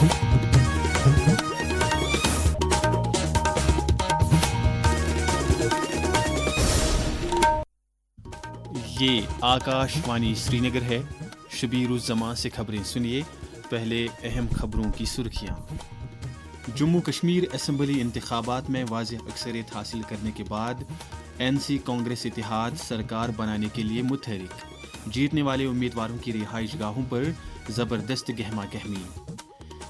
یہ آکاشوانی سری نگر ہے۔ شبیر الزمان سے خبریں سنیے۔ پہلے اہم خبروں کی سرخیاں۔ جموں کشمیر اسمبلی انتخابات میں واضح اکثریت حاصل کرنے کے بعد این سی کانگریس اتحاد سرکار بنانے کے لیے متحرک۔ جیتنے والے امیدواروں کی رہائش گاہوں پر زبردست گہما گہمی۔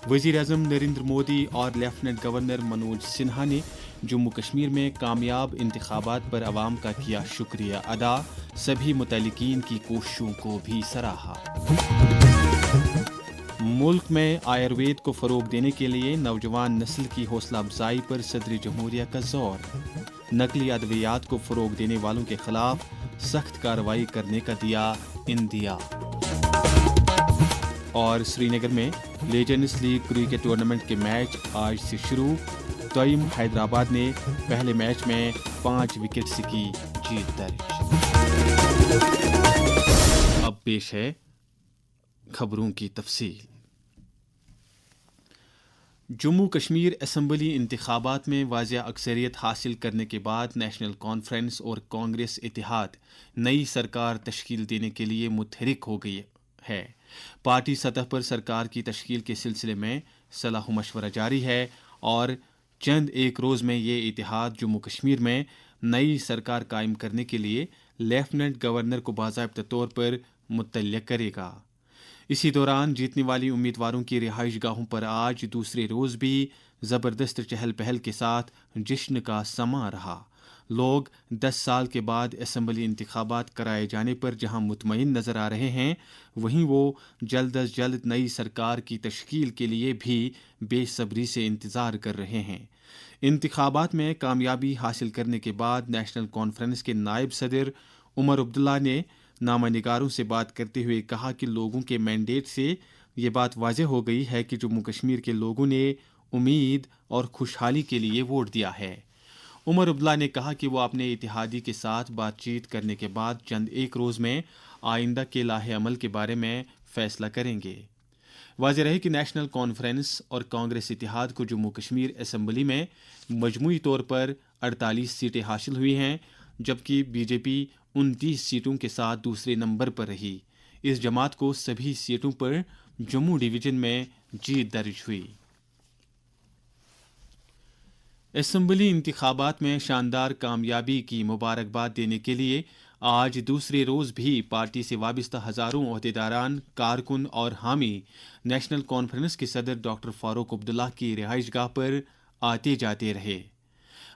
وزیر اعظم نریندر مودی اور لیفٹیننٹ گورنر منوج سنہا نے جموں کشمیر میں کامیاب انتخابات پر عوام کا کیا شکریہ ادا، سبھی متعلقین کی کوششوں کو بھی سراہا۔ ملک میں آیوروید کو فروغ دینے کے لیے نوجوان نسل کی حوصلہ افزائی پر صدر جمہوریہ کا زور۔ نقلی ادویات کو فروغ دینے والوں کے خلاف سخت کارروائی کرنے کا دیا عندیہ۔ اور سری نگر میں لیجنڈز لیگ کرکٹ ٹورنامنٹ کے میچ آج سے شروع۔ توئم حیدرآباد نے پہلے میچ میں 5 وکٹ سے کی جیت درج۔ اب پیش ہے خبروں کی تفصیل۔ جموں کشمیر اسمبلی انتخابات میں واضح اکثریت حاصل کرنے کے بعد نیشنل کانفرنس اور کانگریس اتحاد نئی سرکار تشکیل دینے کے لیے متحرک ہو گئی ہے۔ پارٹی سطح پر سرکار کی تشکیل کے سلسلے میں صلاح و مشورہ جاری ہے اور چند ایک روز میں یہ اتحاد جموں کشمیر میں نئی سرکار قائم کرنے کے لیے لیفٹیننٹ گورنر کو باضابطہ طور پر مطلع کرے گا۔ اسی دوران جیتنے والی امیدواروں کی رہائش گاہوں پر آج دوسرے روز بھی زبردست چہل پہل کے ساتھ جشن کا سماں رہا۔ لوگ 10 سال کے بعد اسمبلی انتخابات کرائے جانے پر جہاں مطمئن نظر آ رہے ہیں، وہیں وہ جلد از جلد نئی سرکار کی تشکیل کے لیے بھی بے صبری سے انتظار کر رہے ہیں۔ انتخابات میں کامیابی حاصل کرنے کے بعد نیشنل کانفرنس کے نائب صدر عمر عبداللہ نے نامہ نگاروں سے بات کرتے ہوئے کہا کہ لوگوں کے مینڈیٹ سے یہ بات واضح ہو گئی ہے کہ جموں کشمیر کے لوگوں نے امید اور خوشحالی کے لیے ووٹ دیا ہے۔ عمر عبداللہ نے کہا کہ وہ اپنے اتحادی کے ساتھ بات چیت کرنے کے بعد چند ایک روز میں آئندہ کے لاہ عمل کے بارے میں فیصلہ کریں گے۔ واضح رہے کہ نیشنل کانفرنس اور کانگریس اتحاد کو جموں کشمیر اسمبلی میں مجموعی طور پر 48 سیٹیں حاصل ہوئی ہیں، جبکہ بی جے پی 29 سیٹوں کے ساتھ دوسرے نمبر پر رہی۔ اس جماعت کو سبھی سیٹوں پر جموں ڈویژن میں جیت درج ہوئی۔ اسمبلی انتخابات میں شاندار کامیابی کی مبارکباد دینے کے لیے آج دوسرے روز بھی پارٹی سے وابستہ ہزاروں عہدیداران، کارکن اور حامی نیشنل کانفرنس کے صدر ڈاکٹر فاروق عبداللہ کی رہائش گاہ پر آتے جاتے رہے۔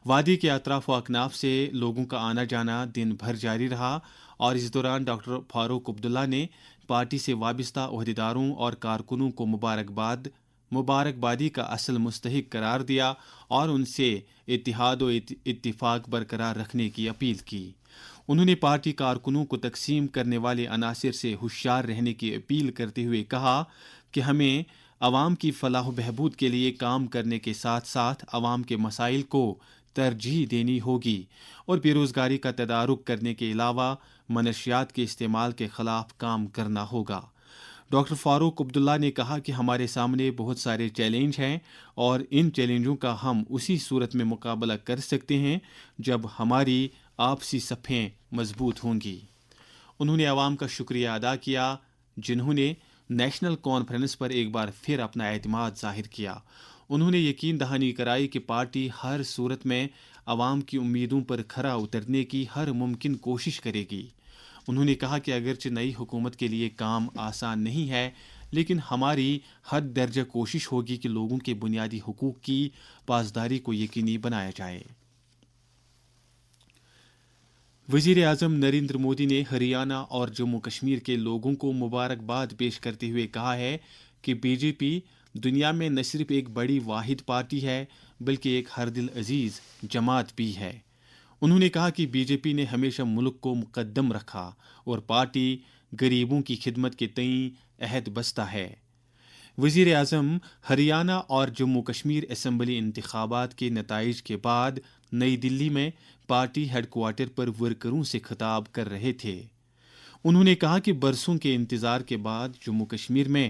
وادی کے اطراف و اکناف سے لوگوں کا آنا جانا دن بھر جاری رہا اور اس دوران ڈاکٹر فاروق عبداللہ نے پارٹی سے وابستہ عہدیداروں اور کارکنوں کو مبارکبادی کا اصل مستحق قرار دیا اور ان سے اتحاد و اتفاق برقرار رکھنے کی اپیل کی۔ انہوں نے پارٹی کارکنوں کو تقسیم کرنے والے عناصر سے ہوشیار رہنے کی اپیل کرتے ہوئے کہا کہ ہمیں عوام کی فلاح و بہبود کے لیے کام کرنے کے ساتھ ساتھ عوام کے مسائل کو ترجیح دینی ہوگی اور بے روزگاری کا تدارک کرنے کے علاوہ منشیات کے استعمال کے خلاف کام کرنا ہوگا۔ ڈاکٹر فاروق عبداللہ نے کہا کہ ہمارے سامنے بہت سارے چیلنج ہیں اور ان چیلنجوں کا ہم اسی صورت میں مقابلہ کر سکتے ہیں جب ہماری آپسی صفیں مضبوط ہوں گی۔ انہوں نے عوام کا شکریہ ادا کیا جنہوں نے نیشنل کانفرنس پر ایک بار پھر اپنا اعتماد ظاہر کیا۔ انہوں نے یقین دہانی کرائی کہ پارٹی ہر صورت میں عوام کی امیدوں پر کھرا اترنے کی ہر ممکن کوشش کرے گی۔ انہوں نے کہا کہ اگرچہ نئی حکومت کے لیے کام آسان نہیں ہے، لیکن ہماری حد درجہ کوشش ہوگی کہ لوگوں کے بنیادی حقوق کی پاسداری کو یقینی بنایا جائے۔ وزیر اعظم نریندر مودی نے ہریانہ اور جموں کشمیر کے لوگوں کو مبارکباد پیش کرتے ہوئے کہا ہے کہ بی جے پی دنیا میں نہ صرف ایک بڑی واحد پارٹی ہے بلکہ ایک ہر دل عزیز جماعت بھی ہے۔ انہوں نے کہا کہ بی جے پی نے ہمیشہ ملک کو مقدم رکھا اور پارٹی غریبوں کی خدمت کے تئیں عہد بستہ ہے۔ وزیر اعظم ہریانہ اور جموں کشمیر اسمبلی انتخابات کے نتائج کے بعد نئی دلی میں پارٹی ہیڈ کوارٹر پر ورکروں سے خطاب کر رہے تھے۔ انہوں نے کہا کہ برسوں کے انتظار کے بعد جموں کشمیر میں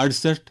68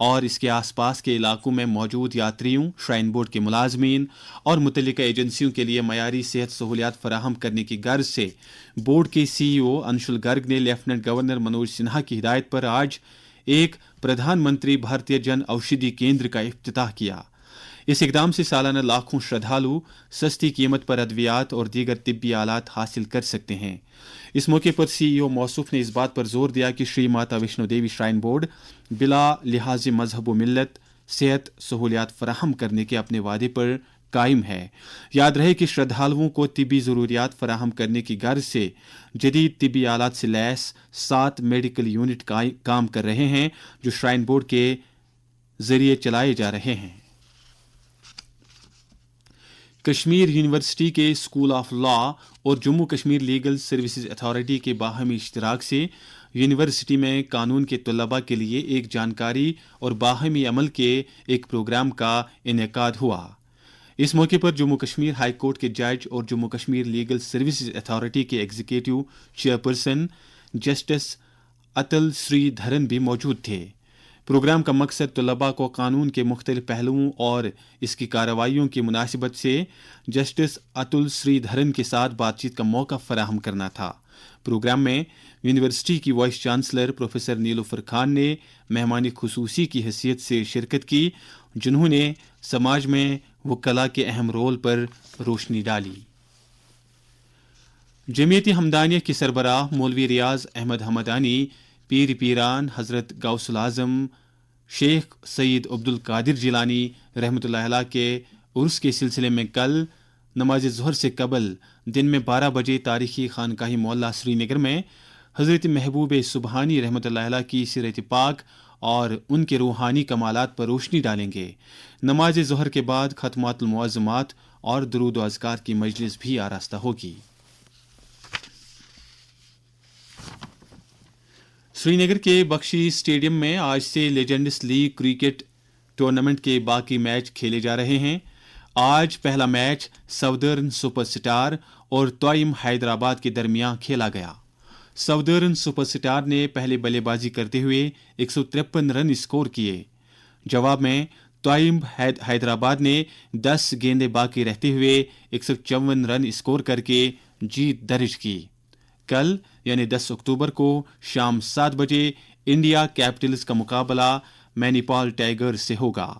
اور اس کے آس پاس کے علاقوں میں موجود یاتریوں، شرائن بورڈ کے ملازمین اور متعلقہ ایجنسیوں کے لیے معیاری صحت سہولیات فراہم کرنے کی غرض سے بورڈ کے سی ای او انشل گرگ نے لیفٹیننٹ گورنر منوج سنہا کی ہدایت پر آج ایک پردھان منتری بھارتیہ جن اوشدھی کیندر کا افتتاح کیا۔ اس اقدام سے سالانہ لاکھوں شردھالو سستی قیمت پر ادویات اور دیگر طبی آلات حاصل کر سکتے ہیں۔ اس موقع پر سی ای او موصوف نے اس بات پر زور دیا کہ شری ماتا ویشنو دیوی شرائن بورڈ بلا لحاظ مذہب و ملت صحت سہولیات فراہم کرنے کے اپنے وعدے پر قائم ہے۔ یاد رہے کہ شردھالوؤں کو طبی ضروریات فراہم کرنے کی غرض سے جدید طبی آلات سے لیس 7 میڈیکل یونٹ کام کر رہے ہیں جو شرائن بورڈ کے ذریعے چلائے جا رہے ہیں۔ کشمیر یونیورسٹی کے اسکول آف لا اور Jammu Kashmir legal services authority کے باہمی اشتراک سے یونیورسٹی میں قانون کے طلباء کے لیے ایک جانکاری اور باہمی عمل کے ایک پروگرام کا انعقاد ہوا۔ اس موقع پر جموں کشمیر ہائی کورٹ کے جج اور Jammu Kashmir legal services authority کے ایگزیکٹو چیئرپرسن جسٹس اتل سری دھرن بھی موجود تھے۔ پروگرام کا مقصد طلباء کو قانون کے مختلف پہلوؤں اور اس کی کارروائیوں کی مناسبت سے جسٹس اتل سری دھرن کے ساتھ بات چیت کا موقع فراہم کرنا تھا۔ پروگرام میں یونیورسٹی کی وائس چانسلر پروفیسر نیلوفر خان نے مہمان خصوصی کی حیثیت سے شرکت کی، جنہوں نے سماج میں وکلاء کے اہم رول پر روشنی ڈالی۔ جمعیت ہمدانیہ کے سربراہ مولوی ریاض احمد ہمدانی پیر پیران حضرت غوث العظم شیخ سید عبد القادر جیلانی رحمۃ اللہ علیہ کے عرس کے سلسلے میں کل نماز ظہر سے قبل دن میں 12 بجے تاریخی خانقاہ معلیٰ سری نگر میں حضرت محبوب سبحانی رحمۃ اللہ علیہ کی سیرت پاک اور ان کے روحانی کمالات پر روشنی ڈالیں گے۔ نماز ظہر کے بعد ختمات المعظمات اور درود و اذکار کی مجلس بھی آراستہ ہوگی۔ سری نگر کے بخشی اسٹیڈیم میں آج سے لیجنڈس لیگ کرکٹ ٹورنامنٹ کے باقی میچ کھیلے جا رہے ہیں۔ آج پہلا میچ سودرن سپر سٹار اور توئم حیدرآباد کے درمیان کھیلا گیا۔ سودرن سپر سٹار نے پہلے بلے بازی کرتے ہوئے 153 رن اسکور کیے۔ جواب میں توئم حیدرآباد نے 10 گیندیں باقی رہتے ہوئے 154 رن اسکور کر کے جیت درج کی۔ کل یعنی 10 اکتوبر کو شام 7 بجے انڈیا کیپٹلز کا مقابلہ مینی پال ٹائیگرز سے ہوگا۔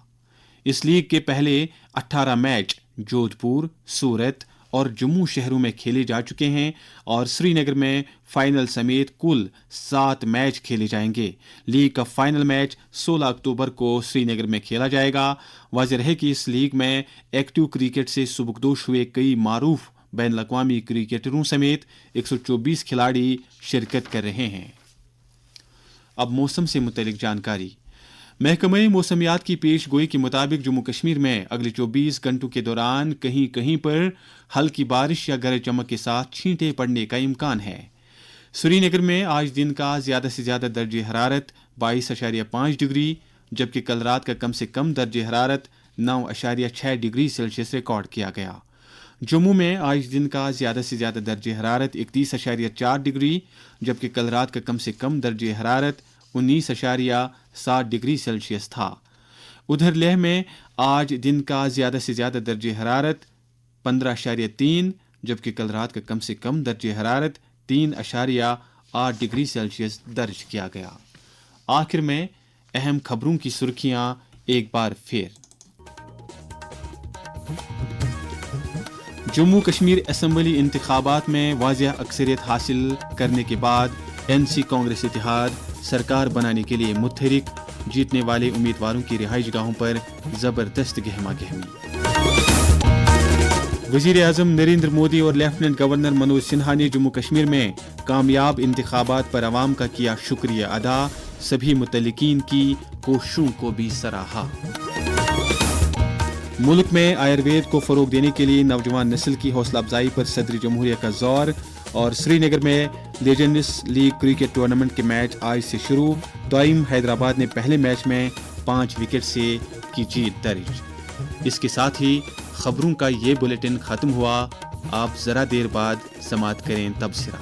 اس لیگ کے پہلے 18 میچ جودھ پور، سورت اور جموں شہروں میں کھیلے جا چکے ہیں اور سری نگر میں فائنل سمیت کل 7 میچ کھیلے جائیں گے۔ لیگ کا فائنل میچ 16 اکتوبر کو سری نگر میں کھیلا جائے گا۔ واضح رہے کہ اس لیگ میں ایکٹیو کرکٹ سے سبکدوش ہوئے کئی معروف بین الاقوامی کرکٹروں سمیت 124 کھلاڑی شرکت کر رہے ہیں۔ اب موسم سے متعلق جانکاری۔ محکمہ موسمیات کی پیش گوئی کے مطابق جموں کشمیر میں اگلے 24 گھنٹوں کے دوران کہیں کہیں پر ہلکی بارش یا گرج چمک کے ساتھ چھینٹیں پڑنے کا امکان ہے۔ سری نگر میں آج دن کا زیادہ سے زیادہ درجہ حرارت 22.5 ڈگری جبکہ کل رات کا کم سے کم درجہ حرارت 9.6 ڈگری سیلسیس ریکارڈ کیا گیا۔ جموں میں آج دن کا زیادہ سے زیادہ درجہ حرارت 31.4 ڈگری جبکہ کل رات کا کم سے کم درجہ حرارت 19.7 ڈگری سیلسیس تھا۔ ادھر لیہ میں آج دن کا زیادہ سے زیادہ درجہ حرارت 15.3 جبکہ کل رات کا کم سے کم درجہ حرارت 3.8 ڈگری سیلسیس درج کیا گیا۔ آخر میں اہم خبروں کی سرخیاں ایک بار پھر۔ جموں کشمیر اسمبلی انتخابات میں واضح اکثریت حاصل کرنے کے بعد این سی کانگریس اتحاد سرکار بنانے کے لیے متحرک، جیتنے والے امیدواروں کی رہائش گاہوں پر زبردست گہما گہمی۔ وزیر اعظم نریندر مودی اور لیفٹیننٹ گورنر منوج سنہا نے جموں کشمیر میں کامیاب انتخابات پر عوام کا کیا شکریہ ادا، سبھی متعلقین کی کوششوں کو بھی سراہا۔ ملک میں آیوروید کو فروغ دینے کے لیے نوجوان نسل کی حوصلہ افزائی پر صدر جمہوریہ کا زور، اور سری نگر میں لیجنڈس لیگ کرکٹ ٹورنامنٹ کے میچ آج سے شروع۔ توئم حیدرآباد نے پہلے میچ میں 5 وکٹ سے کی جیت درج۔ اس کے ساتھ ہی خبروں کا یہ بلیٹن ختم ہوا۔ آپ ذرا دیر بعد سماعت کریں تبصرہ۔